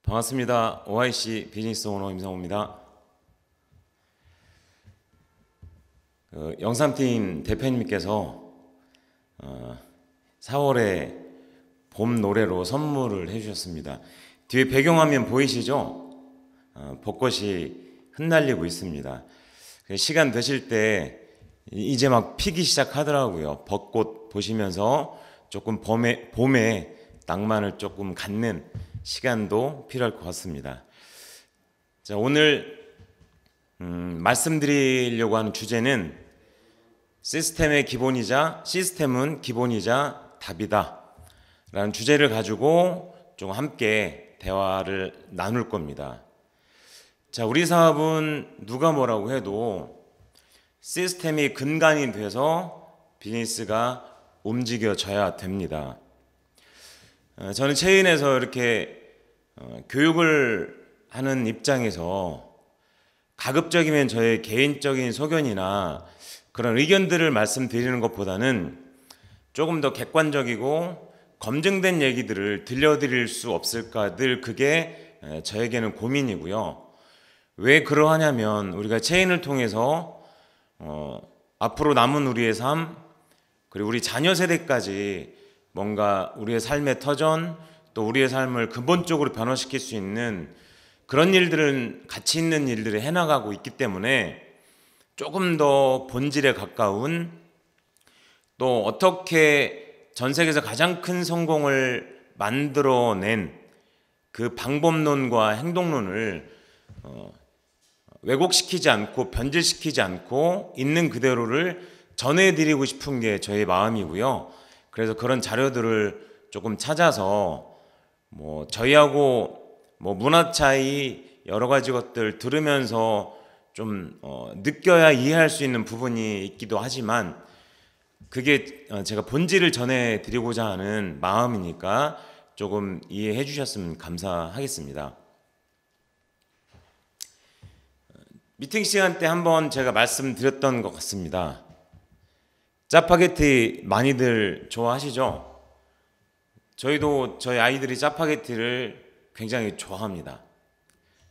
반갑습니다. OIC 비즈니스 오너 임성호입니다. 영삼팀 대표님께서 4월에 봄 노래로 선물을 해주셨습니다. 뒤에 배경화면 보이시죠? 벚꽃이 흩날리고 있습니다. 시간 되실 때 이제 막 피기 시작하더라고요. 벚꽃 보시면서 조금 봄에 낭만을 조금 갖는 시간도 필요할 것 같습니다. 자, 오늘 말씀드리려고 하는 주제는 시스템은 기본이자 답이다 라는 주제를 가지고 좀 함께 대화를 나눌 겁니다. 자, 우리 사업은 누가 뭐라고 해도 시스템이 근간이 돼서 비즈니스가 움직여져야 됩니다. 저는 체인에서 이렇게 교육을 하는 입장에서 가급적이면 저의 개인적인 소견이나 그런 의견들을 말씀드리는 것보다는 조금 더 객관적이고 검증된 얘기들을 들려드릴 수 없을까, 늘 그게 저에게는 고민이고요. 왜 그러하냐면 우리가 체인을 통해서 앞으로 남은 우리의 삶, 그리고 우리 자녀 세대까지 뭔가 우리의 삶의 터전, 또 우리의 삶을 근본적으로 변화시킬 수 있는 그런 일들은, 가치 있는 일들을 해나가고 있기 때문에 조금 더 본질에 가까운, 또 어떻게 전 세계에서 가장 큰 성공을 만들어낸 그 방법론과 행동론을 왜곡시키지 않고 변질시키지 않고 있는 그대로를 전해드리고 싶은 게 저의 마음이고요. 그래서 그런 자료들을 조금 찾아서 저희하고 문화 차이 여러 가지 것들 들으면서 좀 느껴야 이해할 수 있는 부분이 있기도 하지만 그게 제가 본질을 전해드리고자 하는 마음이니까 조금 이해해 주셨으면 감사하겠습니다. 미팅 시간 때 한번 제가 말씀드렸던 것 같습니다. 짜파게티 많이들 좋아하시죠? 저희도 저희 아이들이 짜파게티를 굉장히 좋아합니다.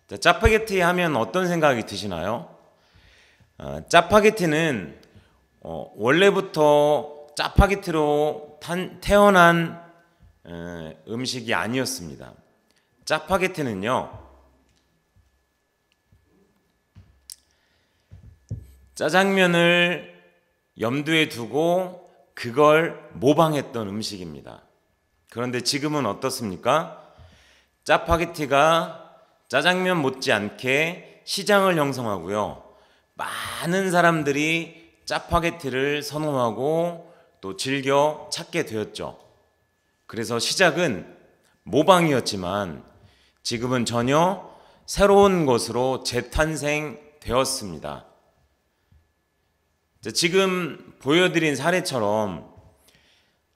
자, 짜파게티 하면 어떤 생각이 드시나요? 짜파게티는 원래부터 짜파게티로 태어난 음식이 아니었습니다. 짜파게티는요, 짜장면을 염두에 두고 그걸 모방했던 음식입니다. 그런데 지금은 어떻습니까? 짜파게티가 짜장면 못지않게 시장을 형성하고요. 많은 사람들이 짜파게티를 선호하고 또 즐겨 찾게 되었죠. 그래서 시작은 모방이었지만 지금은 전혀 새로운 것으로 재탄생되었습니다. 지금 보여드린 사례처럼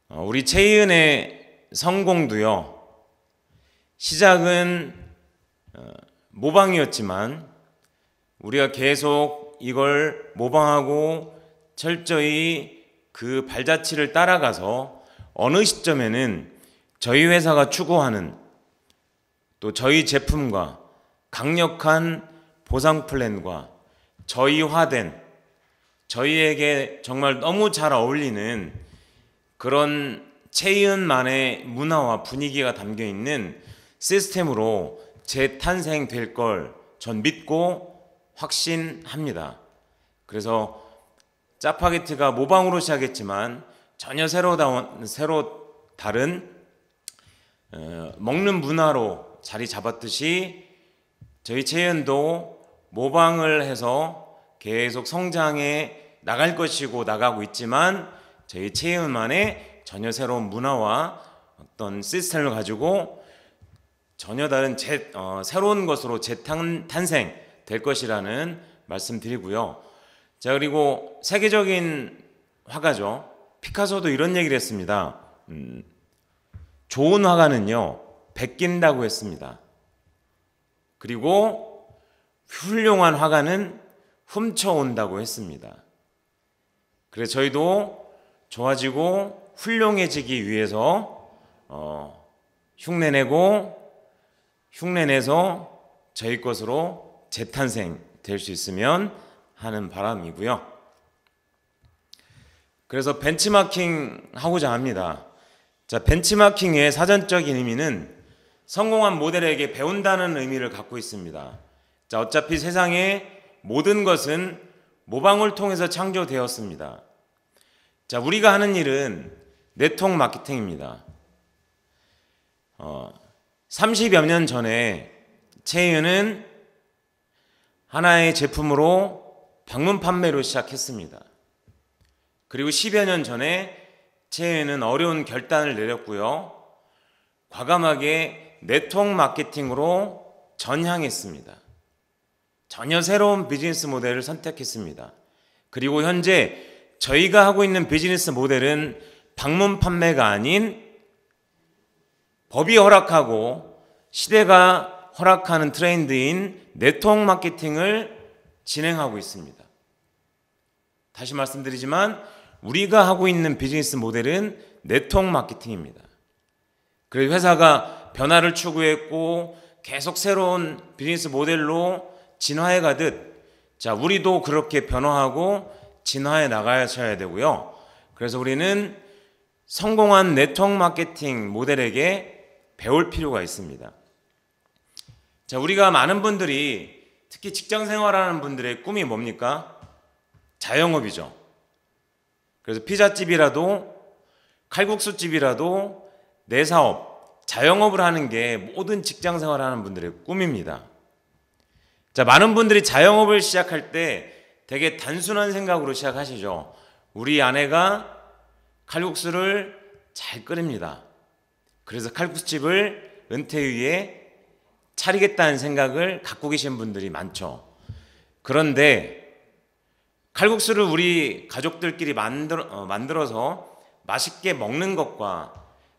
우리 체이은의 성공도요, 시작은 모방이었지만 우리가 계속 이걸 모방하고 철저히 그 발자취를 따라가서 어느 시점에는 저희 회사가 추구하는, 또 저희 제품과 강력한 보상 플랜과 저희화된, 저희에게 정말 너무 잘 어울리는 그런 체이은만의 문화와 분위기가 담겨있는 시스템으로 재탄생될 걸 전 믿고 확신합니다. 그래서 짜파게티가 모방으로 시작했지만 전혀 새로 다른 먹는 문화로 자리 잡았듯이 저희 체이은도 모방을 해서 계속 성장해 나갈 것이고 나가고 있지만 저희 체이은만의 전혀 새로운 문화와 어떤 시스템을 가지고 전혀 다른 새로운 것으로 재탄생 될 것이라는 말씀드리고요. 자, 그리고 세계적인 화가죠. 피카소도 이런 얘기를 했습니다. 좋은 화가는요, 베낀다고 했습니다. 그리고 훌륭한 화가는 훔쳐온다고 했습니다. 그래서 저희도 좋아지고 훌륭해지기 위해서 흉내내고 흉내내서 저희 것으로 재탄생될 수 있으면 하는 바람이고요. 그래서 벤치마킹 하고자 합니다. 자, 벤치마킹의 사전적인 의미는 성공한 모델에게 배운다는 의미를 갖고 있습니다. 자, 어차피 세상의 모든 것은 모방을 통해서 창조되었습니다. 자, 우리가 하는 일은 네트워크 마케팅입니다. 30여 년 전에 채윤은 하나의 제품으로 방문 판매로 시작했습니다. 그리고 10여 년 전에 채윤은 어려운 결단을 내렸고요. 과감하게 네트워크 마케팅으로 전향했습니다. 전혀 새로운 비즈니스 모델을 선택했습니다. 그리고 현재 저희가 하고 있는 비즈니스 모델은 방문 판매가 아닌 법이 허락하고 시대가 허락하는 트렌드인 네트워크 마케팅을 진행하고 있습니다. 다시 말씀드리지만 우리가 하고 있는 비즈니스 모델은 네트워크 마케팅입니다. 그래서 회사가 변화를 추구했고 계속 새로운 비즈니스 모델로 진화해 가듯 자, 우리도 그렇게 변화하고 진화해 나가셔야 되고요. 그래서 우리는 성공한 네트워크 마케팅 모델에게 배울 필요가 있습니다. 자, 우리가 많은 분들이 특히 직장 생활하는 분들의 꿈이 뭡니까? 자영업이죠. 그래서 피자집이라도 칼국수집이라도 내 사업, 자영업을 하는 게 모든 직장 생활하는 분들의 꿈입니다. 자, 많은 분들이 자영업을 시작할 때 되게 단순한 생각으로 시작하시죠. 우리 아내가 칼국수를 잘 끓입니다. 그래서 칼국수집을 은퇴 후에 차리겠다는 생각을 갖고 계신 분들이 많죠. 그런데 칼국수를 우리 가족들끼리 만들어서 맛있게 먹는 것과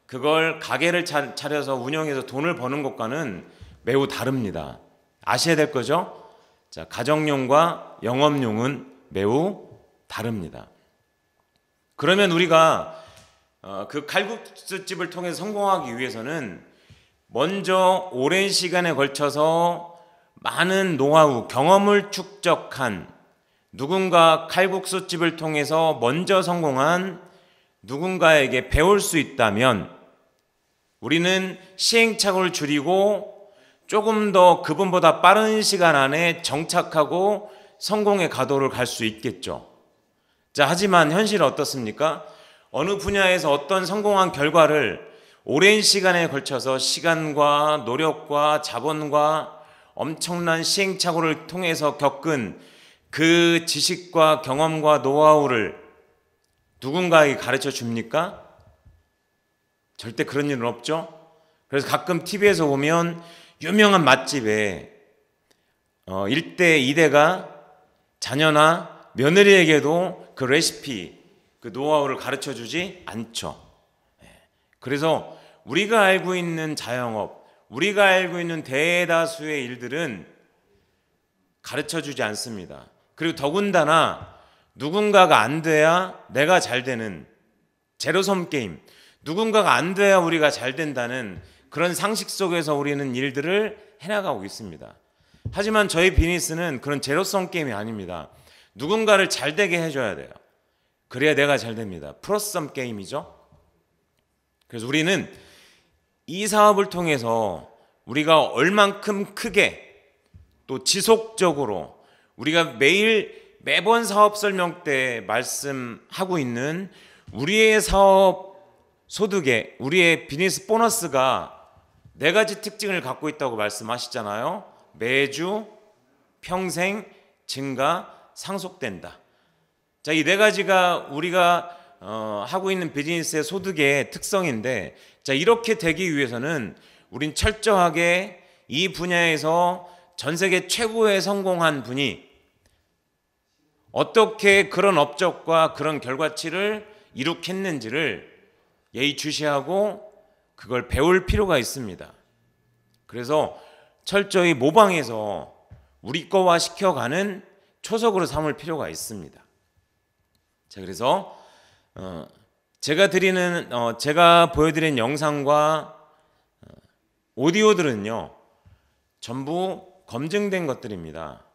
그걸 가게를 차려서 운영해서 돈을 버는 것과는 매우 다릅니다. 아셔야 될 거죠? 자, 가정용과 영업용은 매우 다릅니다. 그러면 우리가 그 칼국수집을 통해 성공하기 위해서는 먼저 오랜 시간에 걸쳐서 많은 노하우, 경험을 축적한 누군가 칼국수집을 통해서 먼저 성공한 누군가에게 배울 수 있다면 우리는 시행착오를 줄이고 조금 더 그분보다 빠른 시간 안에 정착하고 성공의 가도를 갈 수 있겠죠. 자, 하지만 현실은 어떻습니까? 어느 분야에서 어떤 성공한 결과를 오랜 시간에 걸쳐서 시간과 노력과 자본과 엄청난 시행착오를 통해서 겪은 그 지식과 경험과 노하우를 누군가에게 가르쳐 줍니까? 절대 그런 일은 없죠. 그래서 가끔 TV에서 보면 유명한 맛집에 1대, 2대가 자녀나 며느리에게도 그 레시피, 그 노하우를 가르쳐 주지 않죠. 그래서 우리가 알고 있는 자영업, 우리가 알고 있는 대다수의 일들은 가르쳐 주지 않습니다. 그리고 더군다나 누군가가 안 돼야 내가 잘 되는 제로섬 게임, 누군가가 안 돼야 우리가 잘 된다는 그런 상식 속에서 우리는 일들을 해나가고 있습니다. 하지만 저희 비즈니스는 그런 제로섬 게임이 아닙니다. 누군가를 잘 되게 해줘야 돼요. 그래야 내가 잘 됩니다. 플러스섬 게임이죠. 그래서 우리는 이 사업을 통해서 우리가 얼만큼 크게 또 지속적으로 우리가 매번 사업 설명 때 말씀하고 있는 우리의 사업 소득에 우리의 비즈니스 보너스가 네 가지 특징을 갖고 있다고 말씀하시잖아요. 매주, 평생, 증가, 상속된다. 자, 이 네 가지가 우리가 하고 있는 비즈니스의 소득의 특성인데, 자, 이렇게 되기 위해서는 우린 철저하게 이 분야에서 전 세계 최고의 성공한 분이 어떻게 그런 업적과 그런 결과치를 이룩했는지를 예의주시하고 그걸 배울 필요가 있습니다. 그래서 철저히 모방해서 우리 거와 시켜가는 초석으로 삼을 필요가 있습니다. 자, 그래서 제가 보여드린 영상과 오디오들은요, 전부 검증된 것들입니다.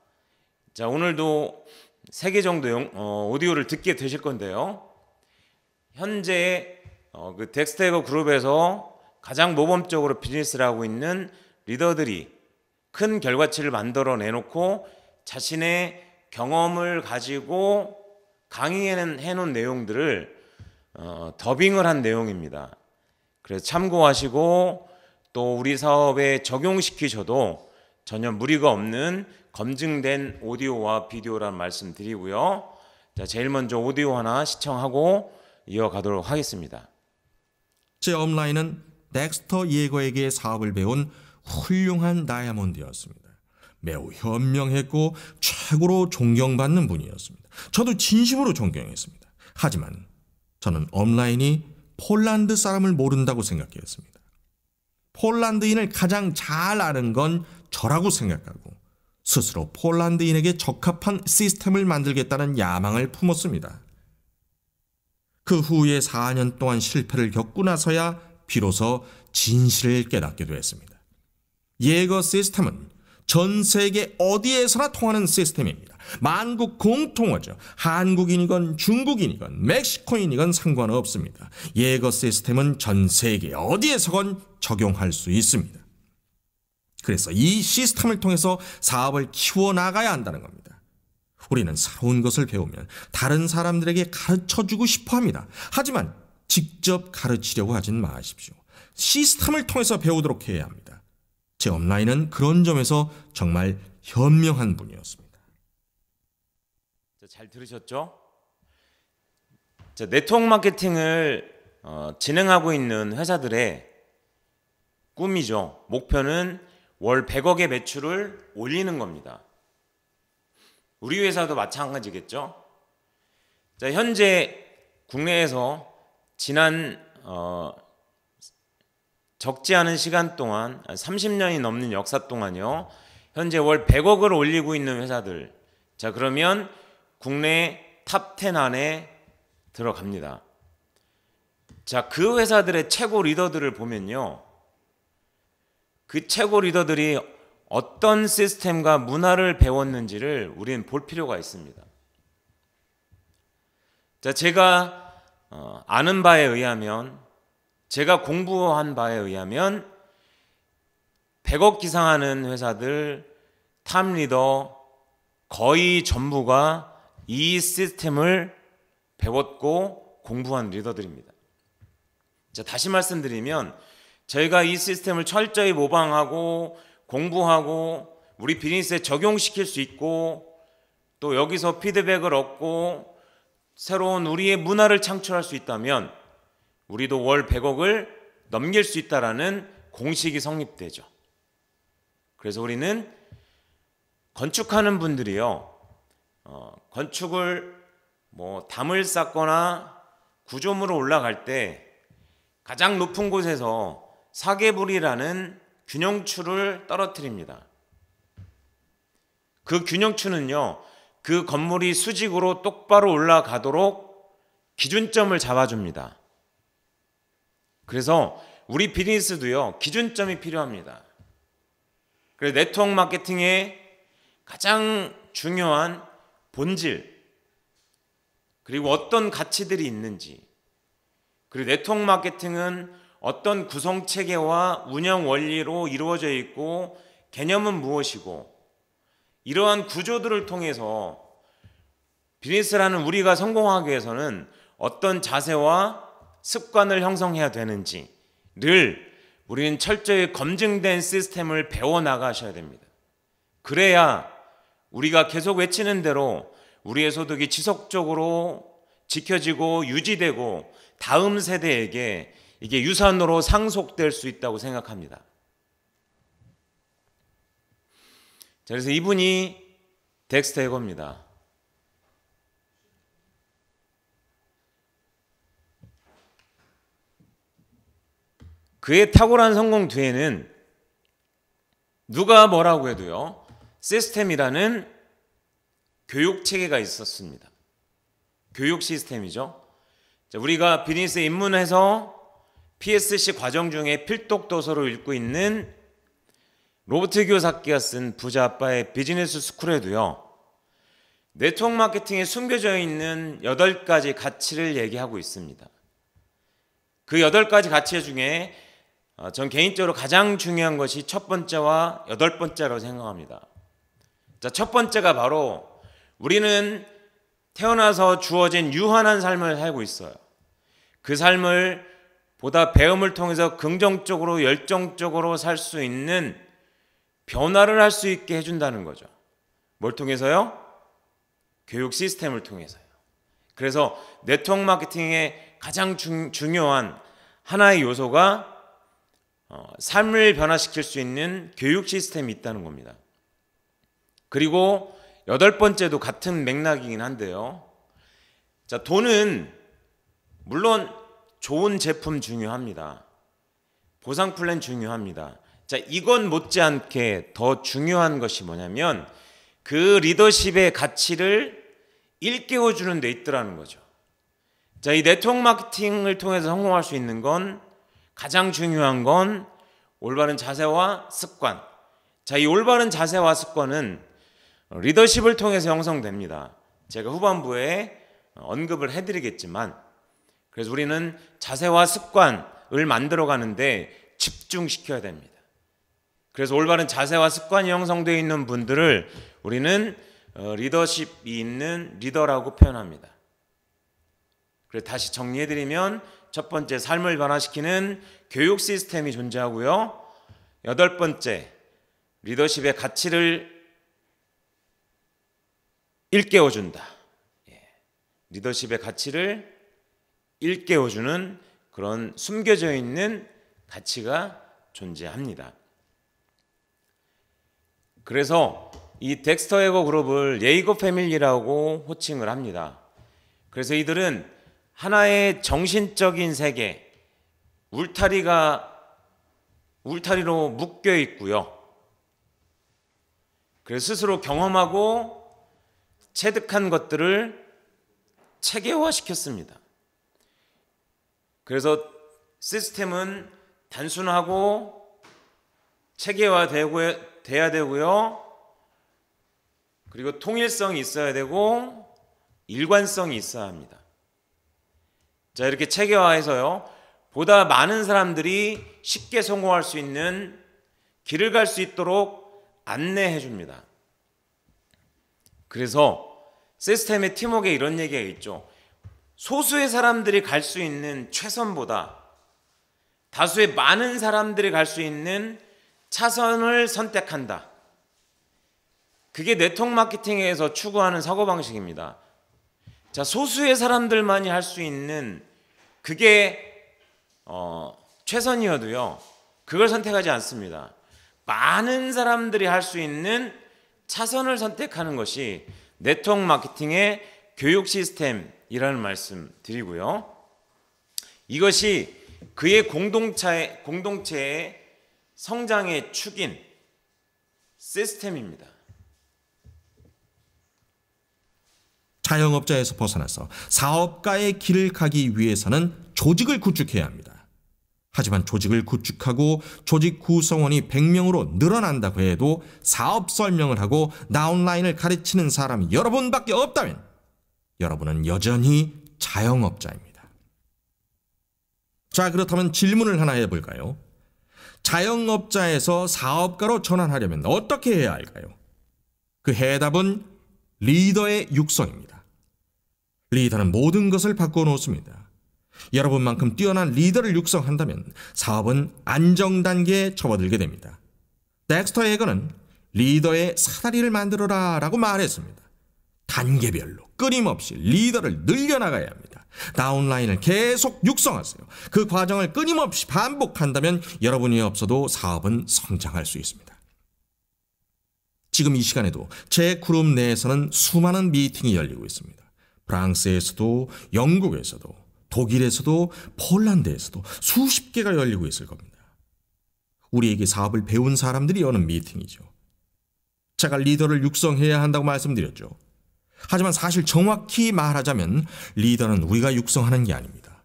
자, 오늘도 3개 정도 오디오를 듣게 되실 건데요. 현재 그 덱스터에거 그룹에서 가장 모범적으로 비즈니스를 하고 있는 리더들이 큰 결과치를 만들어 내놓고 자신의 경험을 가지고 강의해놓은 내용들을 더빙을 한 내용입니다. 그래서 참고하시고 또 우리 사업에 적용시키셔도 전혀 무리가 없는 검증된 오디오와 비디오라는 말씀 드리고요. 자, 제일 먼저 오디오 하나 시청하고 이어가도록 하겠습니다. 제 업라인은 덱스터 예거에게 사업을 배운 훌륭한 다이아몬드였습니다. 매우 현명했고 최고로 존경받는 분이었습니다. 저도 진심으로 존경했습니다. 하지만 저는 업라인이 폴란드 사람을 모른다고 생각했습니다. 폴란드인을 가장 잘 아는 건 저라고 생각하고 스스로 폴란드인에게 적합한 시스템을 만들겠다는 야망을 품었습니다. 그 후에 4년 동안 실패를 겪고 나서야 비로소 진실을 깨닫게 되었습니다. 예거 시스템은 전 세계 어디에서나 통하는 시스템입니다. 만국 공통어죠. 한국인이건 중국인이건 멕시코인이건 상관없습니다. 예거 시스템은 전 세계 어디에서건 적용할 수 있습니다. 그래서 이 시스템을 통해서 사업을 키워나가야 한다는 겁니다. 우리는 새로운 것을 배우면 다른 사람들에게 가르쳐주고 싶어 합니다. 하지만 직접 가르치려고 하진 마십시오. 시스템을 통해서 배우도록 해야 합니다. 제 업라인은 그런 점에서 정말 현명한 분이었습니다. 잘 들으셨죠? 자, 네트워크 마케팅을 진행하고 있는 회사들의 꿈이죠. 목표는 월 100억의 매출을 올리는 겁니다. 우리 회사도 마찬가지겠죠. 자, 현재 국내에서 지난 적지 않은 시간 동안 30년이 넘는 역사 동안요, 현재 월 100억을 올리고 있는 회사들, 자, 그러면 국내 탑 10 안에 들어갑니다. 자, 그 회사들의 최고 리더들을 보면요, 그 최고 리더들이 어떤 시스템과 문화를 배웠는지를 우리는 볼 필요가 있습니다. 자, 제가 아는 바에 의하면, 제가 공부한 바에 의하면 100억 기상하는 회사들 탑 리더 거의 전부가 이 시스템을 배웠고 공부한 리더들입니다. 자, 다시 말씀드리면 저희가 이 시스템을 철저히 모방하고 공부하고 우리 비즈니스에 적용시킬 수 있고 또 여기서 피드백을 얻고 새로운 우리의 문화를 창출할 수 있다면 우리도 월 100억을 넘길 수 있다라는 공식이 성립되죠. 그래서 우리는 건축하는 분들이요, 건축을 담을 쌓거나 구조물로 올라갈 때 가장 높은 곳에서 사계불이라는 균형추를 떨어뜨립니다. 그 균형추는요, 그 건물이 수직으로 똑바로 올라가도록 기준점을 잡아줍니다. 그래서 우리 비즈니스도요, 기준점이 필요합니다. 그래서 네트워크 마케팅의 가장 중요한 본질, 그리고 어떤 가치들이 있는지, 그리고 네트워크 마케팅은 어떤 구성체계와 운영 원리로 이루어져 있고 개념은 무엇이고, 이러한 구조들을 통해서 비즈니스라는 우리가 성공하기 위해서는 어떤 자세와 습관을 형성해야 되는지를 우리는 철저히 검증된 시스템을 배워나가셔야 됩니다. 그래야 우리가 계속 외치는 대로 우리의 소득이 지속적으로 지켜지고 유지되고 다음 세대에게 이게 유산으로 상속될 수 있다고 생각합니다. 자, 그래서 이분이 덱스터 예거입니다. 그의 탁월한 성공 뒤에는 누가 뭐라고 해도요, 시스템이라는 교육 체계가 있었습니다. 교육 시스템이죠. 자, 우리가 비즈니스에 입문해서 PSC 과정 중에 필독 도서로 읽고 있는 로버트 기요사키가 쓴 부자 아빠의 비즈니스 스쿨에도요, 네트워크 마케팅에 숨겨져 있는 8가지 가치를 얘기하고 있습니다. 그 8가지 가치 중에 전 개인적으로 가장 중요한 것이 첫 번째와 8번째라고 생각합니다. 자, 첫 번째가 바로 우리는 태어나서 주어진 유한한 삶을 살고 있어요. 그 삶을 보다 배움을 통해서 긍정적으로 열정적으로 살 수 있는 변화를 할 수 있게 해준다는 거죠. 뭘 통해서요? 교육 시스템을 통해서요. 그래서 네트워크 마케팅의 가장 중요한 하나의 요소가 삶을 변화시킬 수 있는 교육 시스템이 있다는 겁니다. 그리고 8번째도 같은 맥락이긴 한데요. 자, 돈은 물론 좋은 제품 중요합니다. 보상 플랜 중요합니다. 자, 이건 못지않게 더 중요한 것이 뭐냐면 그 리더십의 가치를 일깨워 주는 데 있더라는 거죠. 자, 이 네트워크 마케팅을 통해서 성공할 수 있는 건 가장 중요한 건 올바른 자세와 습관. 자, 이 올바른 자세와 습관은 리더십을 통해서 형성됩니다. 제가 후반부에 언급을 해드리겠지만, 그래서 우리는 자세와 습관을 만들어 가는데 집중시켜야 됩니다. 그래서 올바른 자세와 습관이 형성되어 있는 분들을 우리는 리더십이 있는 리더라고 표현합니다. 그래서 다시 정리해드리면 첫 번째, 삶을 변화시키는 교육 시스템이 존재하고요. 8번째, 리더십의 가치를 일깨워준다. 리더십의 가치를 일깨워주는 그런 숨겨져 있는 가치가 존재합니다. 그래서 이 덱스터 예거 그룹을 예이거 패밀리라고 호칭을 합니다. 그래서 이들은 하나의 정신적인 세계, 울타리로 묶여 있고요. 그래서 스스로 경험하고 체득한 것들을 체계화시켰습니다. 그래서 시스템은 단순하고 체계화돼야 되고요. 그리고 통일성이 있어야 되고 일관성이 있어야 합니다. 자, 이렇게 체계화해서요, 보다 많은 사람들이 쉽게 성공할 수 있는 길을 갈 수 있도록 안내해 줍니다. 그래서 시스템의 팀워크에 이런 얘기가 있죠. 소수의 사람들이 갈 수 있는 최선보다 다수의 많은 사람들이 갈 수 있는 차선을 선택한다. 그게 네트워크 마케팅에서 추구하는 사고방식입니다. 자, 소수의 사람들만이 할 수 있는 그게 최선이어도요, 그걸 선택하지 않습니다. 많은 사람들이 할 수 있는 차선을 선택하는 것이 네트워크 마케팅의 교육 시스템이라는 말씀 드리고요. 이것이 그의 공동체의 성장의 축인 시스템입니다. 자영업자에서 벗어나서 사업가의 길을 가기 위해서는 조직을 구축해야 합니다. 하지만 조직을 구축하고 조직 구성원이 100명으로 늘어난다고 해도 사업 설명을 하고 다운라인을 가르치는 사람이 여러분밖에 없다면 여러분은 여전히 자영업자입니다. 자, 그렇다면 질문을 하나 해볼까요? 자영업자에서 사업가로 전환하려면 어떻게 해야 할까요? 그 해답은 리더의 육성입니다. 리더는 모든 것을 바꿔 놓습니다. 여러분만큼 뛰어난 리더를 육성한다면 사업은 안정 단계에 접어들게 됩니다. 덱스터 예거는 리더의 사다리를 만들어라 라고 말했습니다. 단계별로 끊임없이 리더를 늘려나가야 합니다. 다운라인을 계속 육성하세요. 그 과정을 끊임없이 반복한다면 여러분이 없어도 사업은 성장할 수 있습니다. 지금 이 시간에도 제 그룹 내에서는 수많은 미팅이 열리고 있습니다. 프랑스에서도, 영국에서도, 독일에서도, 폴란드에서도 수십 개가 열리고 있을 겁니다. 우리에게 사업을 배운 사람들이 여는 미팅이죠. 제가 리더를 육성해야 한다고 말씀드렸죠. 하지만 사실 정확히 말하자면 리더는 우리가 육성하는 게 아닙니다.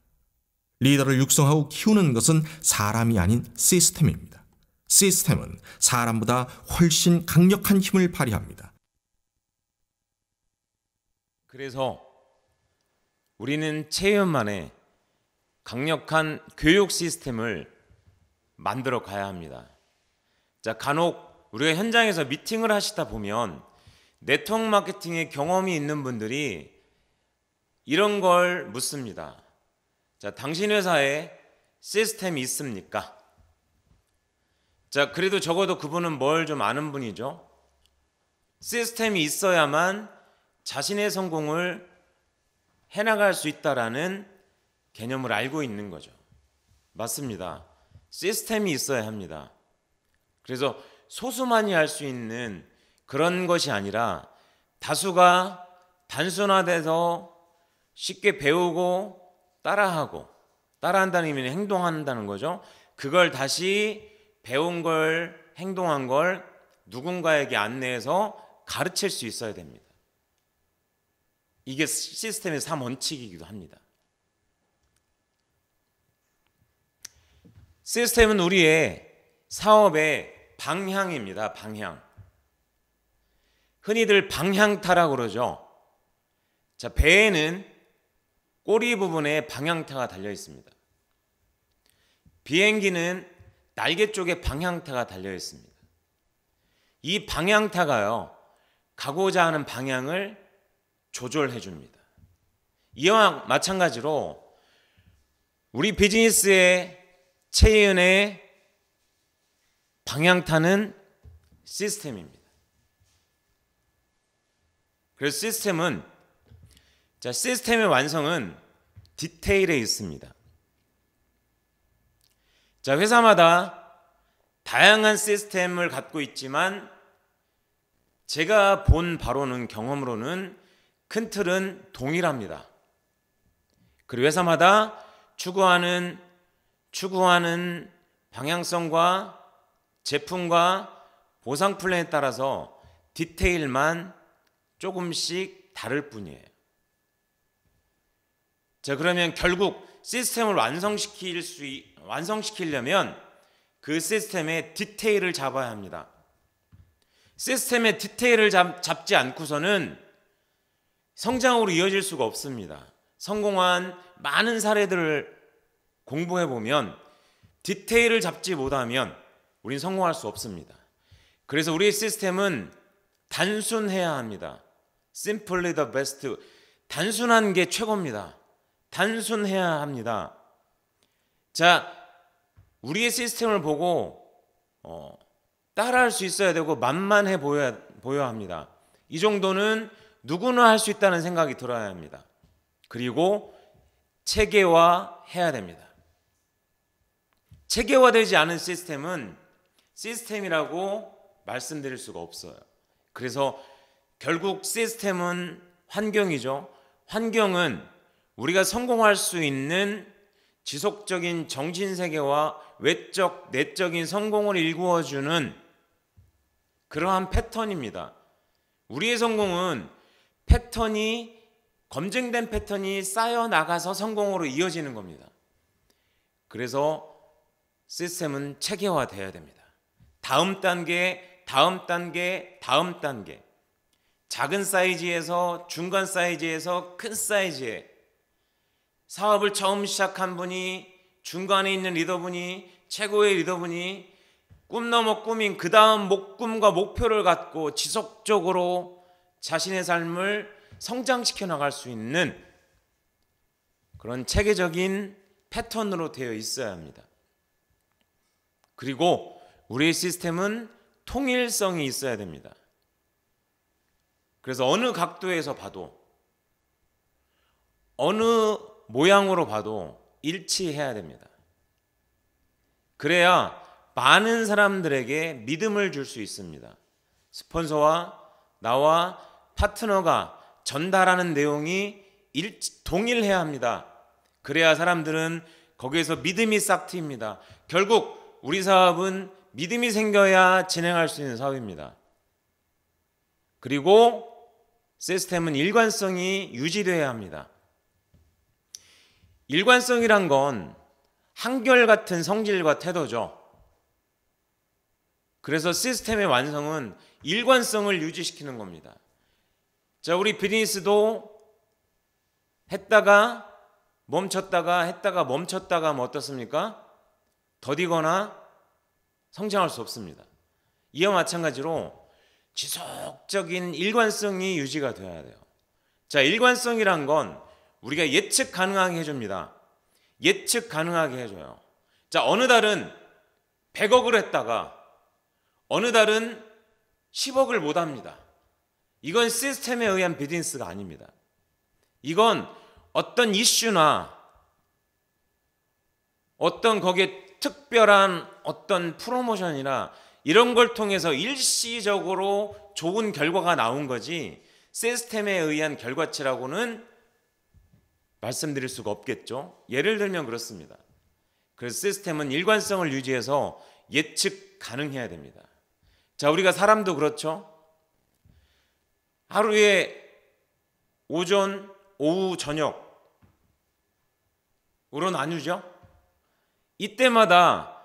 리더를 육성하고 키우는 것은 사람이 아닌 시스템입니다. 시스템은 사람보다 훨씬 강력한 힘을 발휘합니다. 그래서 우리는 체험만의 강력한 교육 시스템을 만들어 가야 합니다. 자, 간혹 우리가 현장에서 미팅을 하시다 보면 네트워크 마케팅의 경험이 있는 분들이 이런 걸 묻습니다. 자, 당신 회사에 시스템이 있습니까? 자, 그래도 적어도 그분은 뭘 좀 아는 분이죠. 시스템이 있어야만 자신의 성공을 해나갈 수 있다라는 개념을 알고 있는 거죠. 맞습니다. 시스템이 있어야 합니다. 그래서 소수만이 할 수 있는 그런 것이 아니라 다수가 단순화돼서 쉽게 배우고 따라한다는 의미는 행동한다는 거죠. 그걸 다시 배운 걸, 행동한 걸 누군가에게 안내해서 가르칠 수 있어야 됩니다. 이게 시스템의 3원칙이기도 합니다. 시스템은 우리의 사업의 방향입니다. 방향. 흔히들 방향타라고 그러죠. 자, 배에는 꼬리 부분에 방향타가 달려 있습니다. 비행기는 날개 쪽에 방향타가 달려 있습니다. 이 방향타가요, 가고자 하는 방향을 조절해 줍니다. 이와 마찬가지로 우리 비즈니스의 체인의 방향타는 시스템입니다. 그래서 시스템의 완성은 디테일에 있습니다. 자, 회사마다 다양한 시스템을 갖고 있지만 제가 본 바로는, 경험으로는 큰 틀은 동일합니다. 그리고 회사마다 추구하는 방향성과 제품과 보상 플랜에 따라서 디테일만 조금씩 다를 뿐이에요. 자, 그러면 결국 시스템을 완성시키려면 그 시스템의 디테일을 잡아야 합니다. 시스템의 디테일을 잡지 않고서는 성장으로 이어질 수가 없습니다. 성공한 많은 사례들을 공부해 보면 디테일을 잡지 못하면 우린 성공할 수 없습니다. 그래서 우리의 시스템은 단순해야 합니다. Simply the best. 단순한 게 최고입니다. 단순해야 합니다. 자, 우리의 시스템을 보고 따라할 수 있어야 되고 만만해 보여야 합니다. 이 정도는 누구나 할 수 있다는 생각이 들어야 합니다. 그리고 체계화해야 됩니다. 체계화되지 않은 시스템은 시스템이라고 말씀드릴 수가 없어요. 그래서 결국 시스템은 환경이죠. 환경은 우리가 성공할 수 있는 지속적인 정신세계와 외적, 내적인 성공을 일구어주는 그러한 패턴입니다. 우리의 성공은 검증된 패턴이 쌓여 나가서 성공으로 이어지는 겁니다. 그래서 시스템은 체계화돼야 됩니다. 다음 단계, 다음 단계, 다음 단계. 작은 사이즈에서 중간 사이즈에서 큰 사이즈에 사업을 처음 시작한 분이, 중간에 있는 리더분이, 최고의 리더분이 꿈 넘어 꿈인 그 다음 꿈과 목표를 갖고 지속적으로 자신의 삶을 성장시켜 나갈 수 있는 그런 체계적인 패턴으로 되어 있어야 합니다. 그리고 우리의 시스템은 통일성이 있어야 됩니다. 그래서 어느 각도에서 봐도, 어느 모양으로 봐도 일치해야 됩니다. 그래야 많은 사람들에게 믿음을 줄 수 있습니다. 스폰서와 나와 파트너가 전달하는 내용이 동일해야 합니다. 그래야 사람들은 거기에서 믿음이 싹 트입니다. 결국 우리 사업은 믿음이 생겨야 진행할 수 있는 사업입니다. 그리고 시스템은 일관성이 유지되어야 합니다. 일관성이란 건 한결같은 성질과 태도죠. 그래서 시스템의 완성은 일관성을 유지시키는 겁니다. 자, 우리 비즈니스도 했다가 멈췄다가 하면 어떻습니까? 더디거나 성장할 수 없습니다. 이와 마찬가지로 지속적인 일관성이 유지가 되어야 돼요. 자, 일관성이란 건 우리가 예측 가능하게 해줍니다. 예측 가능하게 해줘요. 자, 어느 달은 100억을 했다가 어느 달은 10억을 못 합니다. 이건 시스템에 의한 비즈니스가 아닙니다. 이건 어떤 이슈나 어떤 거기에 특별한 어떤 프로모션이나 이런 걸 통해서 일시적으로 좋은 결과가 나온 거지 시스템에 의한 결과치라고는 말씀드릴 수가 없겠죠. 예를 들면 그렇습니다. 그래서 시스템은 일관성을 유지해서 예측 가능해야 됩니다. 자, 우리가 사람도 그렇죠. 하루에 오전, 오후, 저녁으로 나누죠. 이때마다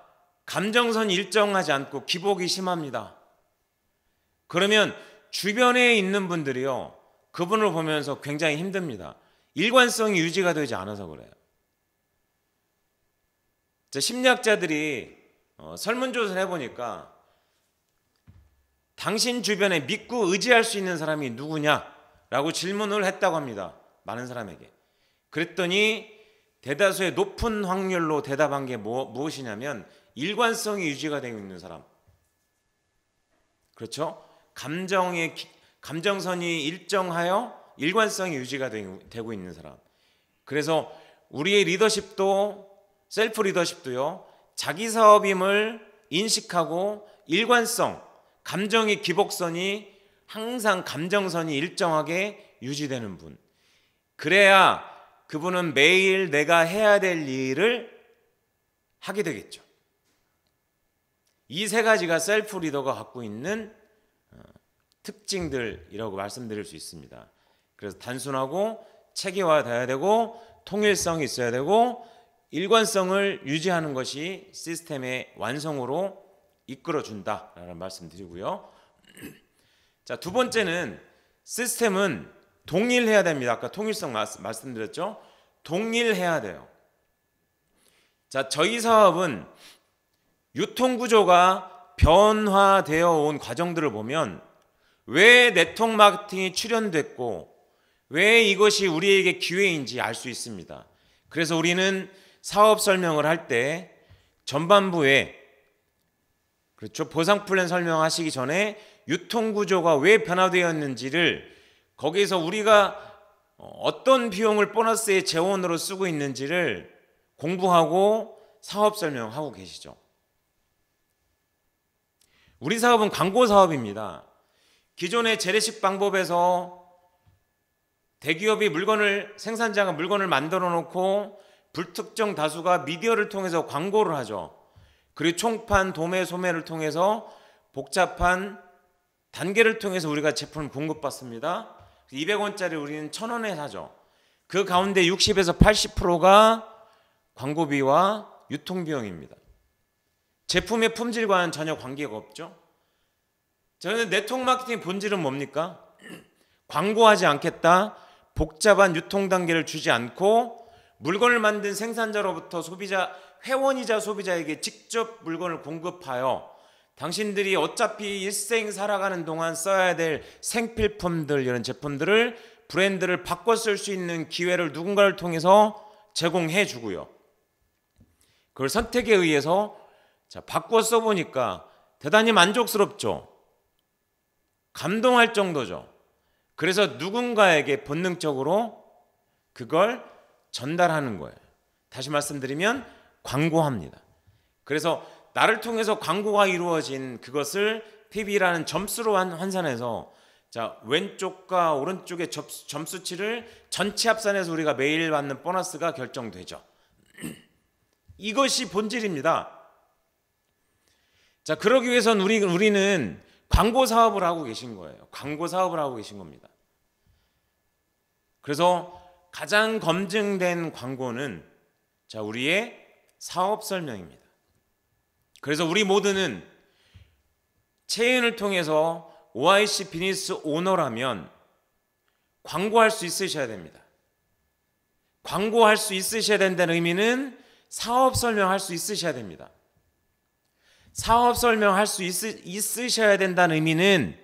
감정선이 일정하지 않고 기복이 심합니다. 그러면 주변에 있는 분들이요, 그분을 보면서 굉장히 힘듭니다. 일관성이 유지가 되지 않아서 그래요. 자, 심리학자들이 설문조사를 해보니까 당신 주변에 믿고 의지할 수 있는 사람이 누구냐라고 질문을 했다고 합니다. 많은 사람에게. 그랬더니 대다수의 높은 확률로 대답한 게 무엇이냐면 일관성이 유지가 되고 있는 사람. 그렇죠? 감정선이 일정하여 일관성이 유지가 되고 있는 사람. 그래서 우리의 리더십도, 셀프 리더십도요, 자기 사업임을 인식하고 일관성, 감정의 기복선이 항상 감정선이 일정하게 유지되는 분. 그래야 그분은 매일 내가 해야 될 일을 하게 되겠죠. 이 세 가지가 셀프 리더가 갖고 있는 특징들이라고 말씀드릴 수 있습니다. 그래서 단순하고 체계화돼야 되고 통일성이 있어야 되고 일관성을 유지하는 것이 시스템의 완성으로 이끌어준다라는 말씀드리고요. 자, 두 번째는 시스템은 동일해야 됩니다. 아까 통일성 말씀드렸죠? 동일해야 돼요. 자, 저희 사업은 유통구조가 변화되어 온 과정들을 보면 왜 네트워크 마케팅이 출현됐고 왜 이것이 우리에게 기회인지 알 수 있습니다. 그래서 우리는 사업 설명을 할 때 전반부에, 그렇죠, 보상 플랜 설명하시기 전에 유통구조가 왜 변화되었는지를, 거기에서 우리가 어떤 비용을 보너스의 재원으로 쓰고 있는지를 공부하고 사업 설명하고 계시죠. 우리 사업은 광고 사업입니다. 기존의 재래식 방법에서 대기업이 생산자가 물건을 만들어 놓고 불특정 다수가 미디어를 통해서 광고를 하죠. 그리고 총판, 도매, 소매를 통해서 복잡한 단계를 통해서 우리가 제품을 공급받습니다. 200원짜리 우리는 1,000원에 사죠. 그 가운데 60에서 80%가 광고비와 유통비용입니다. 제품의 품질과는 전혀 관계가 없죠. 저는 네트워크 마케팅의 본질은 뭡니까? 광고하지 않겠다, 복잡한 유통 단계를 주지 않고 물건을 만든 생산자로부터 회원이자 소비자에게 직접 물건을 공급하여 당신들이 어차피 일생 살아가는 동안 써야 될 생필품들, 이런 제품들을, 브랜드를 바꿔 쓸 수 있는 기회를 누군가를 통해서 제공해 주고요. 그걸 선택에 의해서 바꿔 써보니까 대단히 만족스럽죠. 감동할 정도죠. 그래서 누군가에게 본능적으로 그걸 전달하는 거예요. 다시 말씀드리면 광고합니다. 그래서 나를 통해서 광고가 이루어진 그것을 PB라는 점수로 환산해서, 자, 왼쪽과 오른쪽의 점수치를 전체 합산해서 우리가 매일 받는 보너스가 결정되죠. 이것이 본질입니다. 자, 그러기 위해서는 우리는 광고 사업을 하고 계신 거예요. 광고 사업을 하고 계신 겁니다. 그래서 가장 검증된 광고는 우리의 사업 설명입니다. 그래서 우리 모두는 체인을 통해서 OIC 비즈니스 오너라면 광고할 수 있으셔야 됩니다. 광고할 수 있으셔야 된다는 의미는 사업 설명할 수 있으셔야 됩니다. 사업 설명할 수 있으셔야 된다는 의미는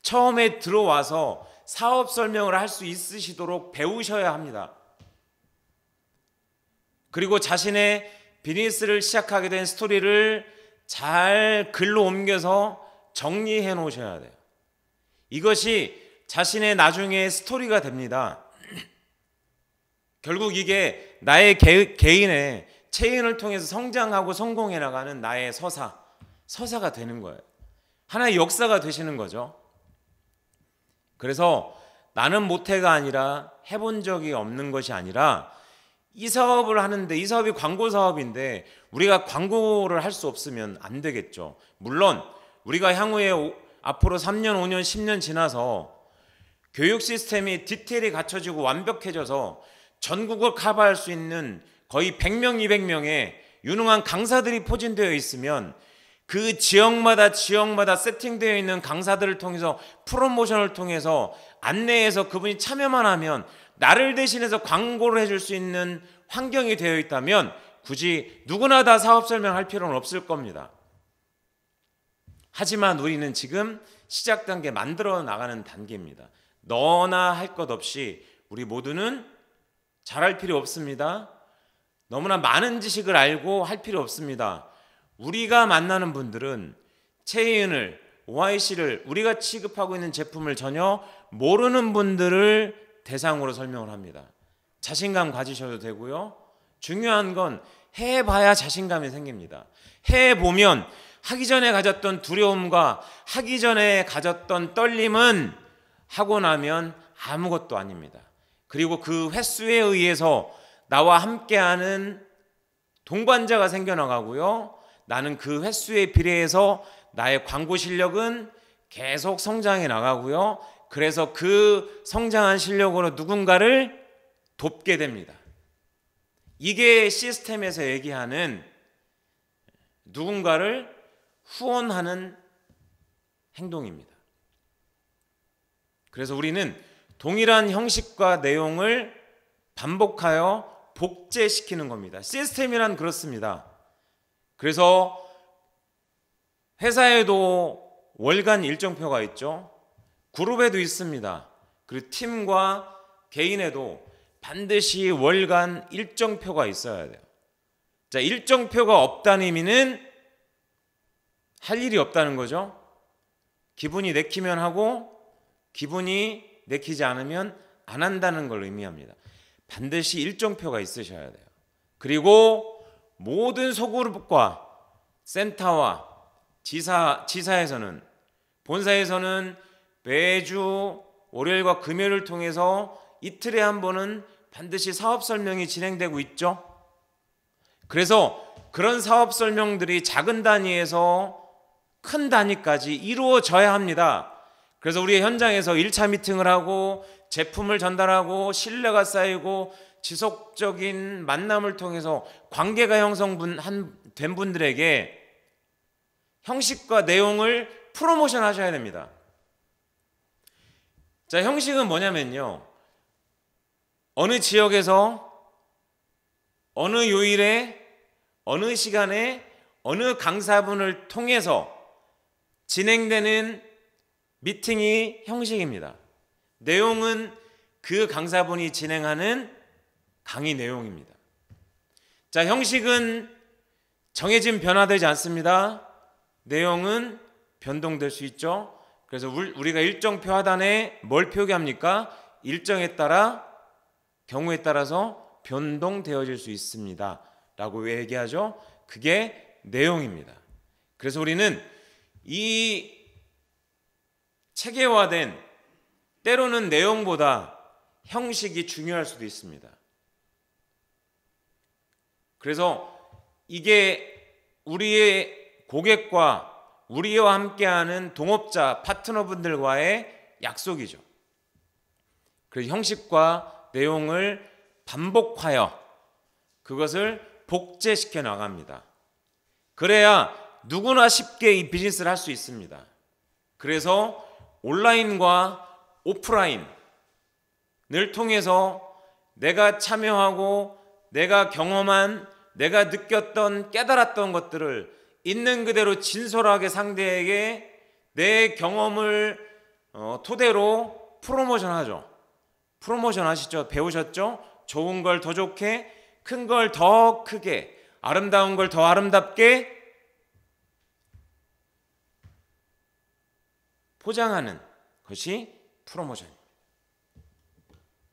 처음에 들어와서 사업 설명을 할 수 있으시도록 배우셔야 합니다. 그리고 자신의 비즈니스를 시작하게 된 스토리를 잘 글로 옮겨서 정리해 놓으셔야 돼요. 이것이 자신의 나중에 스토리가 됩니다. 결국 이게 나의 개인의 체인을 통해서 성장하고 성공해 나가는 나의 서사가 되는 거예요. 하나의 역사가 되시는 거죠. 그래서 나는 못해가 아니라 해본 적이 없는 것이 아니라 이 사업을 하는데, 이 사업이 광고 사업인데 우리가 광고를 할 수 없으면 안 되겠죠. 물론 우리가 향후에 앞으로 3년, 5년, 10년 지나서 교육 시스템이 디테일이 갖춰지고 완벽해져서 전국을 커버할 수 있는 거의 100명, 200명의 유능한 강사들이 포진되어 있으면 그 지역마다 세팅되어 있는 강사들을 통해서 프로모션을 통해서 안내해서 그분이 참여만 하면 나를 대신해서 광고를 해줄 수 있는 환경이 되어 있다면 굳이 누구나 다 사업 설명할 필요는 없을 겁니다. 하지만 우리는 지금 시작 단계 만들어 나가는 단계입니다. 너나 할 것 없이 우리 모두는 잘할 필요 없습니다. 너무나 많은 지식을 알고 할 필요 없습니다. 우리가 만나는 분들은 체인을, OIC를, 우리가 취급하고 있는 제품을 전혀 모르는 분들을 대상으로 설명을 합니다. 자신감 가지셔도 되고요. 중요한 건 해봐야 자신감이 생깁니다. 해보면 하기 전에 가졌던 두려움과 하기 전에 가졌던 떨림은 하고 나면 아무것도 아닙니다. 그리고 그 횟수에 의해서 나와 함께하는 동반자가 생겨나가고요. 나는 그 횟수에 비례해서 나의 광고 실력은 계속 성장해 나가고요. 그래서 그 성장한 실력으로 누군가를 돕게 됩니다. 이게 시스템에서 얘기하는 누군가를 후원하는 행동입니다. 그래서 우리는 동일한 형식과 내용을 반복하여 복제시키는 겁니다. 시스템이란 그렇습니다. 그래서 회사에도 월간 일정표가 있죠. 그룹에도 있습니다. 그리고 팀과 개인에도 반드시 월간 일정표가 있어야 돼요. 자, 일정표가 없다는 의미는 할 일이 없다는 거죠. 기분이 내키면 하고 기분이 내키지 않으면 안 한다는 걸 의미합니다. 반드시 일정표가 있으셔야 돼요. 그리고 모든 소그룹과 센터와 지사에서는, 본사에서는 매주 월요일과 금요일을 통해서 이틀에 한 번은 반드시 사업 설명이 진행되고 있죠. 그래서 그런 사업 설명들이 작은 단위에서 큰 단위까지 이루어져야 합니다. 그래서 우리 현장에서 1차 미팅을 하고 제품을 전달하고 신뢰가 쌓이고 지속적인 만남을 통해서 관계가 형성된 분들에게 형식과 내용을 프로모션 하셔야 됩니다. 자, 형식은 뭐냐면요, 어느 지역에서 어느 요일에 어느 시간에 어느 강사분을 통해서 진행되는 미팅이 형식입니다. 내용은 그 강사분이 진행하는 강의 내용입니다. 자, 형식은 정해진 변화되지 않습니다. 내용은 변동될 수 있죠. 그래서 우리가 일정표 하단에 뭘 표기합니까? 일정에 따라, 경우에 따라서 변동되어질 수 있습니다 라고 왜 얘기하죠? 그게 내용입니다. 그래서 우리는 이 체계화된, 때로는 내용보다 형식이 중요할 수도 있습니다. 그래서 이게 우리의 고객과 우리와 함께하는 동업자, 파트너분들과의 약속이죠. 그래서 형식과 내용을 반복하여 그것을 복제시켜 나갑니다. 그래야 누구나 쉽게 이 비즈니스를 할 수 있습니다. 그래서 온라인과 오프라인을 통해서 내가 참여하고 내가 경험한, 내가 느꼈던, 깨달았던 것들을 있는 그대로 진솔하게 상대에게 내 경험을 토대로 프로모션 하죠. 프로모션 하시죠? 배우셨죠? 좋은 걸 더 좋게, 큰 걸 더 크게, 아름다운 걸 더 아름답게 포장하는 것이 프로모션입니다.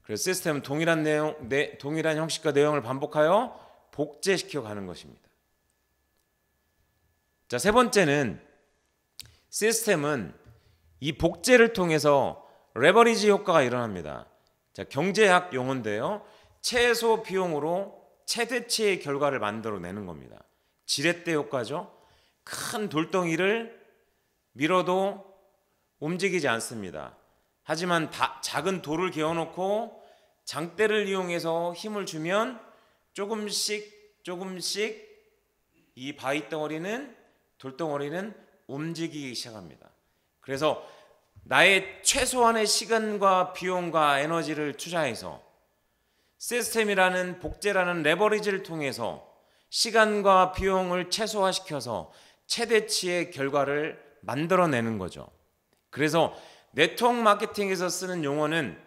그래서 시스템은 동일한 형식과 내용을 반복하여 복제시켜 가는 것입니다. 자, 세 번째는 시스템은 이 복제를 통해서 레버리지 효과가 일어납니다. 자, 경제학 용어인데요. 최소 비용으로 최대치의 결과를 만들어내는 겁니다. 지렛대 효과죠. 큰 돌덩이를 밀어도 움직이지 않습니다. 하지만 작은 돌을 개어놓고 장대를 이용해서 힘을 주면 조금씩 이 바위 덩어리는, 돌덩어리는 움직이기 시작합니다. 그래서 나의 최소한의 시간과 비용과 에너지를 투자해서 시스템이라는 복제라는 레버리지를 통해서 시간과 비용을 최소화시켜서 최대치의 결과를 만들어내는 거죠. 그래서 네트워크 마케팅에서 쓰는 용어는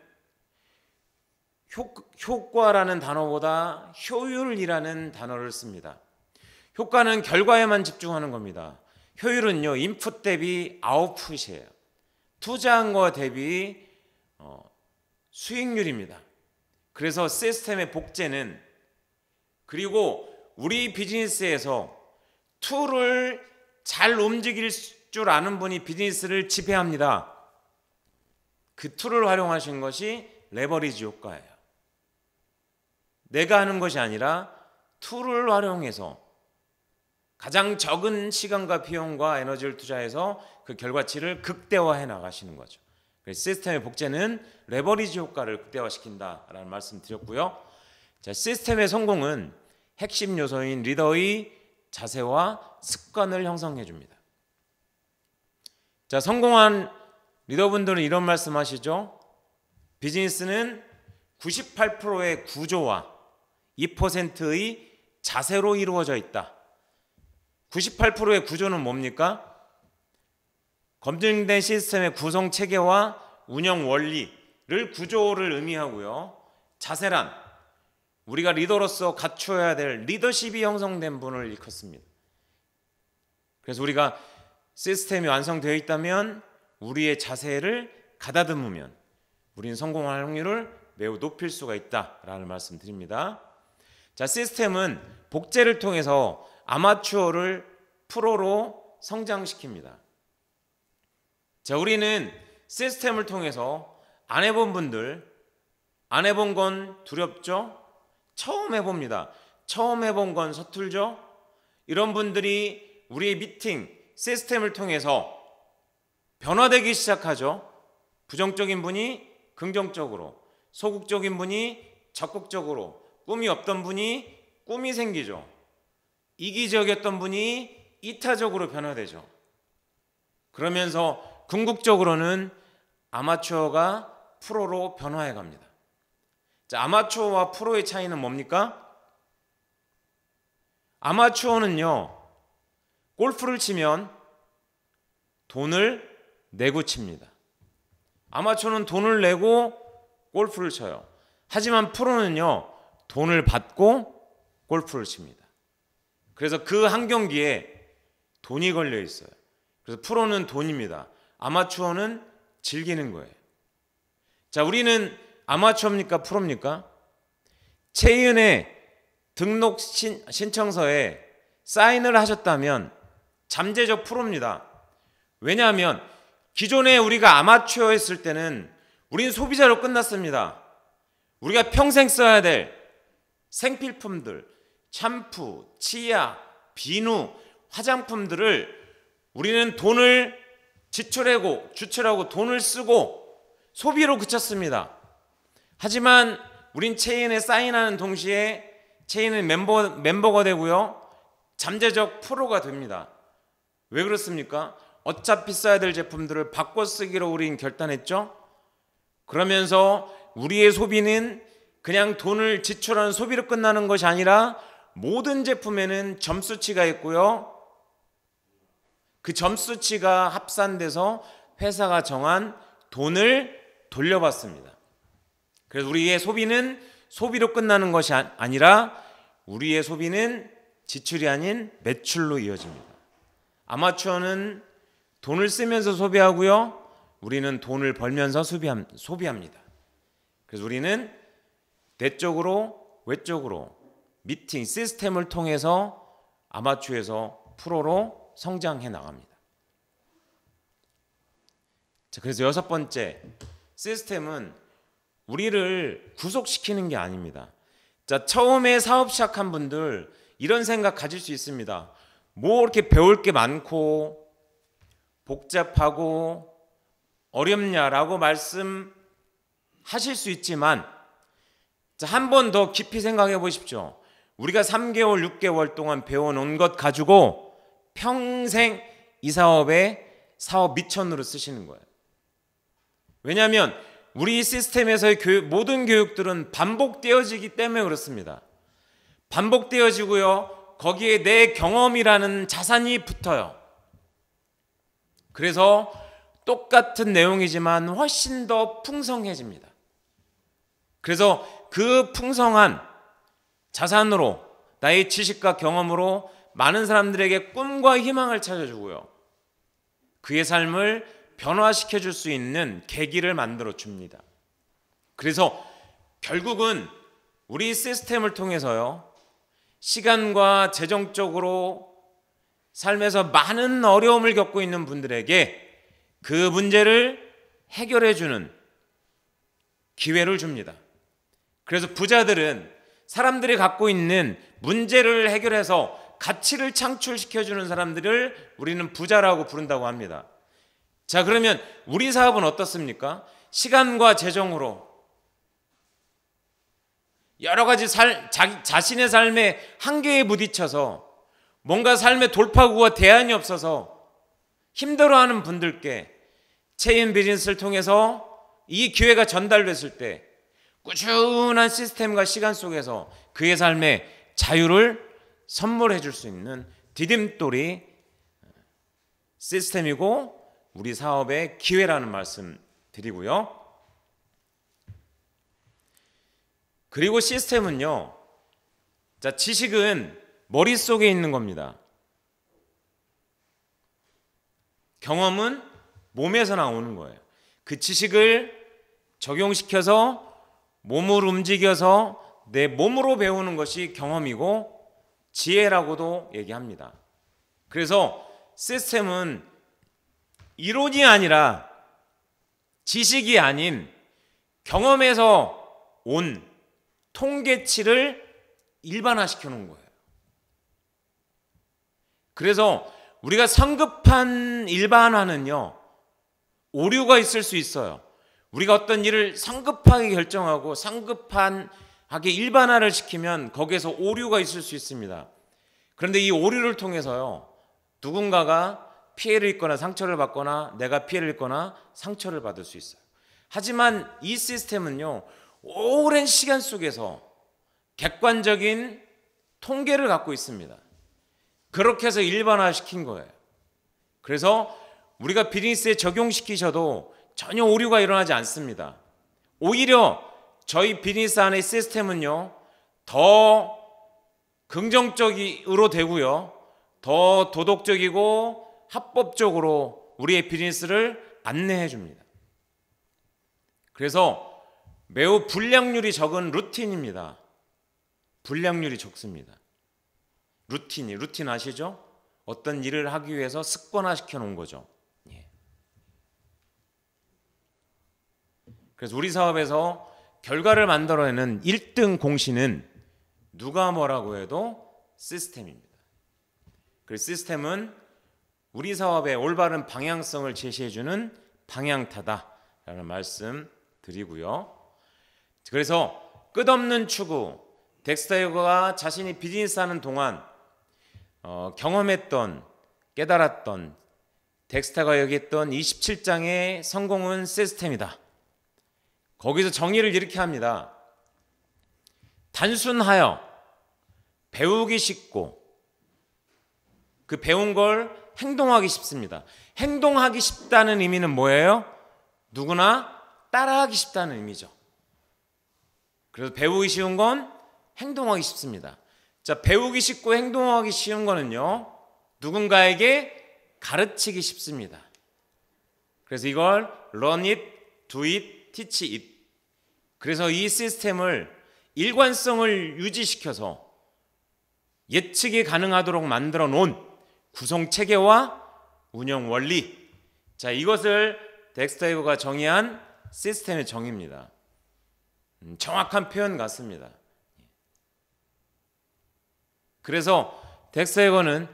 효과라는 단어보다 효율이라는 단어를 씁니다. 효과는 결과에만 집중하는 겁니다. 효율은요, 인풋 대비 아웃풋이에요. 투자한 거 대비 수익률입니다. 그래서 시스템의 복제는, 그리고 우리 비즈니스에서 툴을 잘 움직일 줄 아는 분이 비즈니스를 지배합니다. 그 툴을 활용하신 것이 레버리지 효과예요. 내가 하는 것이 아니라 툴을 활용해서 가장 적은 시간과 비용과 에너지를 투자해서 그 결과치를 극대화해 나가시는 거죠. 그래서 시스템의 복제는 레버리지 효과를 극대화시킨다라는 말씀 드렸고요. 자, 시스템의 성공은 핵심 요소인 리더의 자세와 습관을 형성해 줍니다. 자, 성공한 리더분들은 이런 말씀하시죠. 비즈니스는 98%의 구조와 2%의 자세로 이루어져 있다. 98%의 구조는 뭡니까? 검증된 시스템의 구성 체계와 운영 원리를 구조를 의미하고요. 자세란 우리가 리더로서 갖춰야 될 리더십이 형성된 분을 일컫습니다. 그래서 우리가 시스템이 완성되어 있다면 우리의 자세를 가다듬으면 우리는 성공할 확률을 매우 높일 수가 있다라는 말씀 드립니다. 자, 시스템은 복제를 통해서 아마추어를 프로로 성장시킵니다. 자, 우리는 시스템을 통해서 안 해본 분들, 안 해본 건 두렵죠? 처음 해봅니다. 처음 해본 건 서툴죠? 이런 분들이 우리의 미팅, 시스템을 통해서 변화되기 시작하죠. 부정적인 분이 긍정적으로, 소극적인 분이 적극적으로, 꿈이 없던 분이 꿈이 생기죠. 이기적이었던 분이 이타적으로 변화되죠. 그러면서 궁극적으로는 아마추어가 프로로 변화해 갑니다. 자, 아마추어와 프로의 차이는 뭡니까? 아마추어는요, 골프를 치면 돈을 내고 칩니다. 아마추어는 돈을 내고 골프를 쳐요. 하지만 프로는요, 돈을 받고 골프를 칩니다. 그래서 그 한 경기에 돈이 걸려 있어요. 그래서 프로는 돈입니다. 아마추어는 즐기는 거예요. 자, 우리는 아마추어입니까? 프로입니까? 최은의 등록 신청서에 사인을 하셨다면 잠재적 프로입니다. 왜냐하면 기존에 우리가 아마추어였을 때는 우린 소비자로 끝났습니다. 우리가 평생 써야 될 생필품들, 샴푸, 치약, 비누, 화장품들을 우리는 돈을 지출하고 돈을 쓰고 소비로 그쳤습니다. 하지만 우린 체인에 사인하는 동시에 체인은 멤버가 되고요, 잠재적 프로가 됩니다. 왜 그렇습니까? 어차피 써야 될 제품들을 바꿔 쓰기로 우린 결단했죠. 그러면서 우리의 소비는 그냥 돈을 지출하는 소비로 끝나는 것이 아니라 모든 제품에는 점수치가 있고요. 그 점수치가 합산돼서 회사가 정한 돈을 돌려받습니다. 그래서 우리의 소비는 소비로 끝나는 것이 아니라 우리의 소비는 지출이 아닌 매출로 이어집니다. 아마추어는 돈을 쓰면서 소비하고요. 우리는 돈을 벌면서 소비합니다. 그래서 우리는 내적으로 외적으로 미팅 시스템을 통해서 아마추어에서 프로로 성장해 나갑니다. 자, 그래서 여섯 번째, 시스템은 우리를 구속시키는 게 아닙니다. 자, 처음에 사업 시작한 분들 이런 생각 가질 수 있습니다. 뭐 이렇게 배울 게 많고 복잡하고 어렵냐라고 말씀하실 수 있지만, 한 번 더 깊이 생각해 보십시오. 우리가 3개월, 6개월 동안 배워놓은 것 가지고 평생 이 사업에 사업 미천으로 쓰시는 거예요. 왜냐하면 우리 시스템에서의 모든 교육들은 반복되어지기 때문에 그렇습니다. 반복되어지고요. 거기에 내 경험이라는 자산이 붙어요. 그래서 똑같은 내용이지만 훨씬 더 풍성해집니다. 그래서 그 풍성한 자산으로 나의 지식과 경험으로 많은 사람들에게 꿈과 희망을 찾아주고요. 그의 삶을 변화시켜 줄 수 있는 계기를 만들어 줍니다. 그래서 결국은 우리 시스템을 통해서요, 시간과 재정적으로 삶에서 많은 어려움을 겪고 있는 분들에게 그 문제를 해결해 주는 기회를 줍니다. 그래서 부자들은 사람들이 갖고 있는 문제를 해결해서 가치를 창출시켜 주는 사람들을 우리는 부자라고 부른다고 합니다. 자, 그러면 우리 사업은 어떻습니까? 시간과 재정으로 여러 가지 자신의 삶의 한계에 부딪혀서 뭔가 삶의 돌파구와 대안이 없어서 힘들어하는 분들께 체인 비즈니스를 통해서 이 기회가 전달됐을 때 꾸준한 시스템과 시간 속에서 그의 삶의 자유를 선물해 줄 수 있는 디딤돌이 시스템이고 우리 사업의 기회라는 말씀 드리고요. 그리고 시스템은요, 자, 지식은 머릿속에 있는 겁니다. 경험은 몸에서 나오는 거예요. 그 지식을 적용시켜서 몸을 움직여서 내 몸으로 배우는 것이 경험이고 지혜라고도 얘기합니다. 그래서 시스템은 이론이 아니라 지식이 아닌 경험에서 온 통계치를 일반화시켜 놓은 거예요. 그래서 우리가 성급한 일반화는요, 오류가 있을 수 있어요. 우리가 어떤 일을 성급하게 결정하고 성급하게 일반화를 시키면 거기에서 오류가 있을 수 있습니다. 그런데 이 오류를 통해서요, 누군가가 피해를 입거나 상처를 받거나 내가 피해를 입거나 상처를 받을 수 있어요. 하지만 이 시스템은요, 오랜 시간 속에서 객관적인 통계를 갖고 있습니다. 그렇게 해서 일반화시킨 거예요. 그래서 우리가 비즈니스에 적용시키셔도 전혀 오류가 일어나지 않습니다. 오히려 저희 비즈니스 안의 시스템은요, 더 긍정적으로 되고요, 더 도덕적이고 합법적으로 우리의 비즈니스를 안내해 줍니다. 그래서 매우 불량률이 적은 루틴입니다. 불량률이 적습니다. 루틴 아시죠? 어떤 일을 하기 위해서 습관화시켜 놓은 거죠. 그래서 우리 사업에서 결과를 만들어내는 1등 공신은 누가 뭐라고 해도 시스템입니다. 그 시스템은 우리 사업의 올바른 방향성을 제시해주는 방향타다라는 말씀 드리고요. 그래서 끝없는 추구, 덱스터가 자신이 비즈니스 하는 동안 경험했던, 깨달았던 덱스터가 얘기했던 27장의 성공은 시스템이다. 거기서 정의를 이렇게 합니다. 단순하여 배우기 쉽고 그 배운 걸 행동하기 쉽습니다. 행동하기 쉽다는 의미는 뭐예요? 누구나 따라하기 쉽다는 의미죠. 그래서 배우기 쉬운 건 행동하기 쉽습니다. 자, 배우기 쉽고 행동하기 쉬운 거는요, 누군가에게 가르치기 쉽습니다. 그래서 이걸 learn it, do it, teach it. 그래서 이 시스템을 일관성을 유지시켜서 예측이 가능하도록 만들어 놓은 구성 체계와 운영 원리. 자, 이것을 덱스터 예거가 정의한 시스템의 정의입니다. 정확한 표현 같습니다. 그래서 덱스터 예거는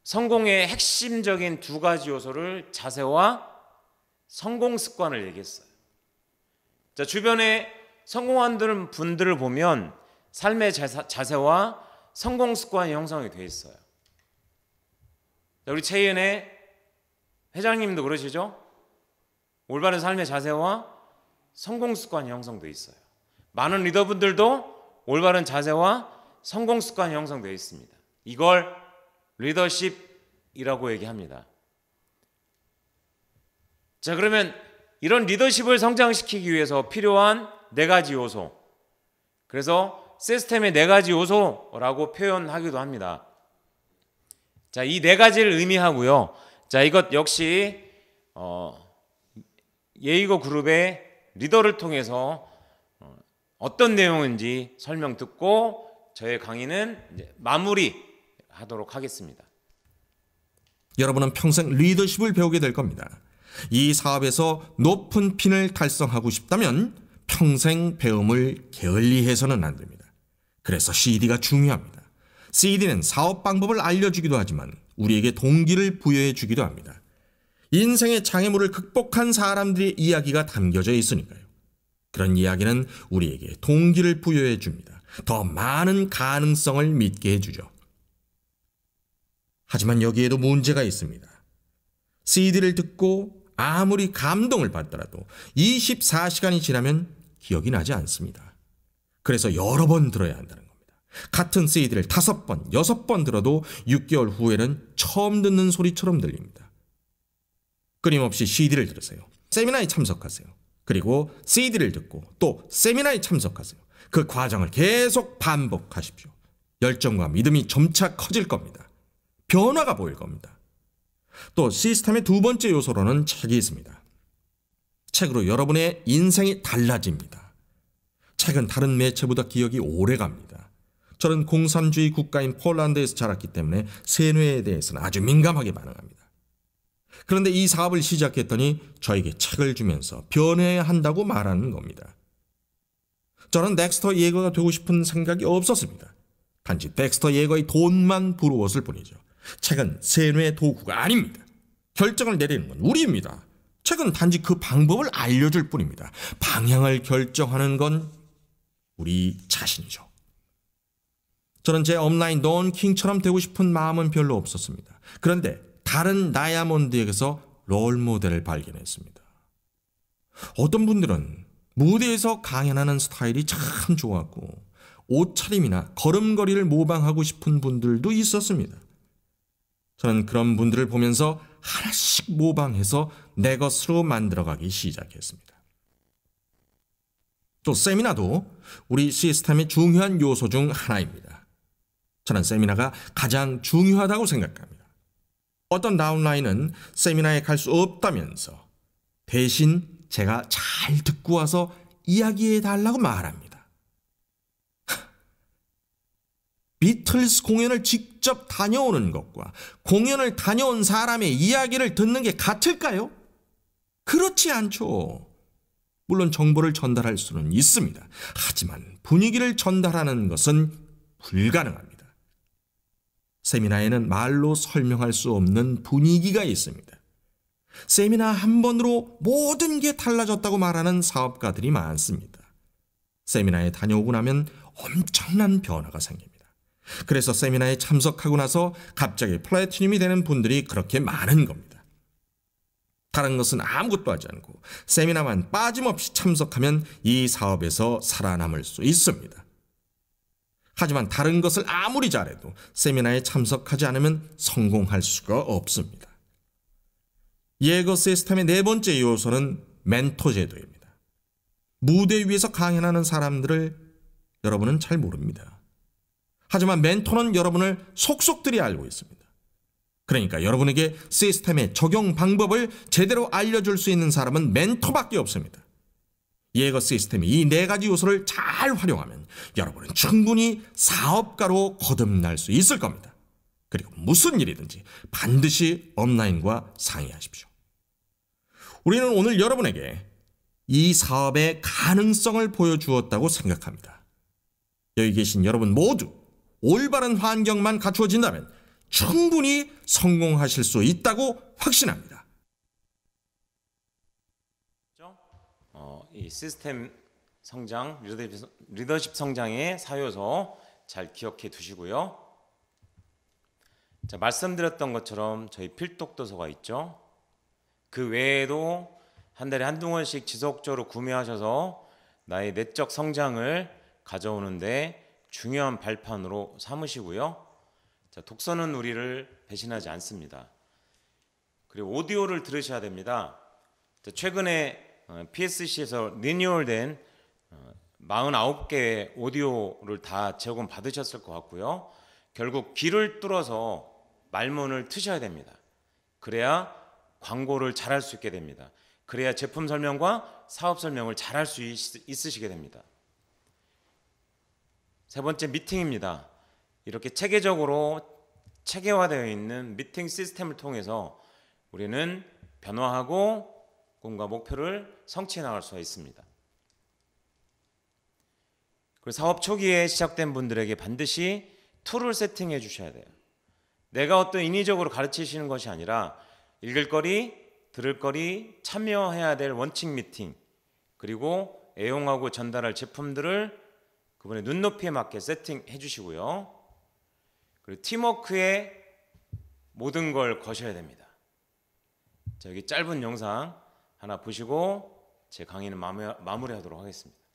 성공의 핵심적인 두 가지 요소를 자세와 성공 습관을 얘기했어요. 자, 주변에 성공한 분들을 보면 삶의 자세와 성공 습관이 형성이 되어 있어요. 자, 우리 최은혜 회장님도 그러시죠? 올바른 삶의 자세와 성공 습관이 형성되어 있어요. 많은 리더분들도 올바른 자세와 성공 습관이 형성되어 있습니다. 이걸 리더십이라고 얘기합니다. 자, 그러면 이런 리더십을 성장시키기 위해서 필요한 네 가지 요소. 그래서 시스템의 네 가지 요소라고 표현하기도 합니다. 자, 이 네 가지를 의미하고요. 자, 이것 역시 예이거 그룹의 리더를 통해서 어떤 내용인지 설명 듣고 저의 강의는 이제 마무리하도록 하겠습니다. 여러분은 평생 리더십을 배우게 될 겁니다. 이 사업에서 높은 핀을 달성하고 싶다면 평생 배움을 게을리해서는 안 됩니다. 그래서 CD가 중요합니다. CD는 사업 방법을 알려주기도 하지만 우리에게 동기를 부여해 주기도 합니다. 인생의 장애물을 극복한 사람들의 이야기가 담겨져 있으니까요. 그런 이야기는 우리에게 동기를 부여해 줍니다. 더 많은 가능성을 믿게 해주죠. 하지만 여기에도 문제가 있습니다. CD를 듣고 아무리 감동을 받더라도 24시간이 지나면 기억이 나지 않습니다. 그래서 여러 번 들어야 한다는 겁니다. 같은 CD를 5번, 6번 들어도 6개월 후에는 처음 듣는 소리처럼 들립니다. 끊임없이 CD를 들으세요. 세미나에 참석하세요. 그리고 CD를 듣고 또 세미나에 참석하세요. 그 과정을 계속 반복하십시오. 열정과 믿음이 점차 커질 겁니다. 변화가 보일 겁니다. 또 시스템의 두 번째 요소로는 책이 있습니다. 책으로 여러분의 인생이 달라집니다. 책은 다른 매체보다 기억이 오래 갑니다. 저는 공산주의 국가인 폴란드에서 자랐기 때문에 세뇌에 대해서는 아주 민감하게 반응합니다. 그런데 이 사업을 시작했더니 저에게 책을 주면서 변해야 한다고 말하는 겁니다. 저는 덱스터 예거가 되고 싶은 생각이 없었습니다. 단지 덱스터 예거의 돈만 부러웠을 뿐이죠. 책은 세뇌의 도구가 아닙니다. 결정을 내리는 건 우리입니다. 책은 단지 그 방법을 알려줄 뿐입니다. 방향을 결정하는 건 우리 자신이죠. 저는 제 업라인 넌킹처럼 되고 싶은 마음은 별로 없었습니다. 그런데 다른 다이아몬드에게서 롤모델을 발견했습니다. 어떤 분들은 무대에서 강연하는 스타일이 참 좋았고 옷차림이나 걸음걸이를 모방하고 싶은 분들도 있었습니다. 저는 그런 분들을 보면서 하나씩 모방해서 내 것으로 만들어가기 시작했습니다. 또 세미나도 우리 시스템의 중요한 요소 중 하나입니다. 저는 세미나가 가장 중요하다고 생각합니다. 어떤 다운라인은 세미나에 갈 수 없다면서 대신 제가 잘 듣고 와서 이야기해 달라고 말합니다. 비틀스 공연을 직접 다녀오는 것과 공연을 다녀온 사람의 이야기를 듣는 게 같을까요? 그렇지 않죠. 물론 정보를 전달할 수는 있습니다. 하지만 분위기를 전달하는 것은 불가능합니다. 세미나에는 말로 설명할 수 없는 분위기가 있습니다. 세미나 한 번으로 모든 게 달라졌다고 말하는 사업가들이 많습니다. 세미나에 다녀오고 나면 엄청난 변화가 생깁니다. 그래서 세미나에 참석하고 나서 갑자기 플래티늄이 되는 분들이 그렇게 많은 겁니다. 다른 것은 아무것도 하지 않고 세미나만 빠짐없이 참석하면 이 사업에서 살아남을 수 있습니다. 하지만 다른 것을 아무리 잘해도 세미나에 참석하지 않으면 성공할 수가 없습니다. 예거 시스템의 네 번째 요소는 멘토 제도입니다. 무대 위에서 강연하는 사람들을 여러분은 잘 모릅니다. 하지만 멘토는 여러분을 속속들이 알고 있습니다. 그러니까 여러분에게 시스템의 적용 방법을 제대로 알려줄 수 있는 사람은 멘토밖에 없습니다. 예거 시스템이 이 네 가지 요소를 잘 활용하면 여러분은 충분히 사업가로 거듭날 수 있을 겁니다. 그리고 무슨 일이든지 반드시 업라인과 상의하십시오. 우리는 오늘 여러분에게 이 사업의 가능성을 보여주었다고 생각합니다. 여기 계신 여러분 모두 올바른 환경만 갖추어진다면 충분히 성공하실 수 있다고 확신합니다. 이 시스템 성장, 리더십 성장의 4요소 잘 기억해 두시고요. 자, 말씀드렸던 것처럼 저희 필독도서가 있죠. 그 외에도 한 달에 한두 권씩 지속적으로 구매하셔서 나의 내적 성장을 가져오는데 중요한 발판으로 삼으시고요. 자, 독서는 우리를 배신하지 않습니다. 그리고 오디오를 들으셔야 됩니다. 자, 최근에 PSC에서 리뉴얼된 49개의 오디오를 다 제공 받으셨을 것 같고요. 결국 귀를 뚫어서 말문을 트셔야 됩니다. 그래야 광고를 잘할 수 있게 됩니다. 그래야 제품 설명과 사업 설명을 잘할 수 있으시게 됩니다. 세 번째, 미팅입니다. 이렇게 체계적으로 체계화되어 있는 미팅 시스템을 통해서 우리는 변화하고 꿈과 목표를 성취해 나갈 수가 있습니다. 그리고 사업 초기에 시작된 분들에게 반드시 툴을 세팅해 주셔야 돼요. 내가 어떤 인위적으로 가르치시는 것이 아니라 읽을 거리, 들을 거리, 참여해야 될 원칙 미팅, 그리고 애용하고 전달할 제품들을 그분의 눈높이에 맞게 세팅해 주시고요. 그리고 팀워크에 모든 걸 거셔야 됩니다. 자, 여기 짧은 영상 하나 보시고 제 강의는 마무리하도록 하겠습니다.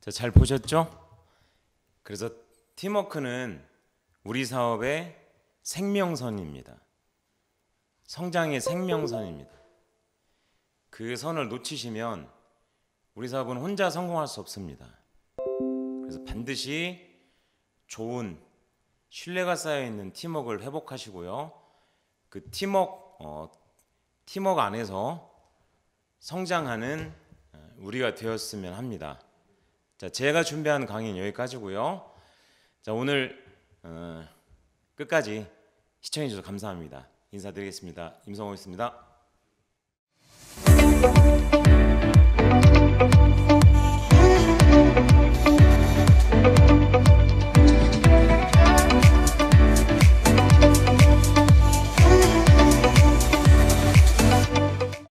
자, 잘 보셨죠? 그래서 팀워크는 우리 사업의 생명선입니다. 성장의 생명선입니다. 그 선을 놓치시면 우리 사업은 혼자 성공할 수 없습니다. 그래서 반드시 좋은 신뢰가 쌓여 있는 팀워크를 회복하시고요. 그 팀워크 안에서 성장하는 우리가 되었으면 합니다. 자, 제가 준비한 강의는 여기까지고요. 자, 오늘 끝까지 시청해 주셔서 감사합니다. 인사드리겠습니다. 임성호였습니다.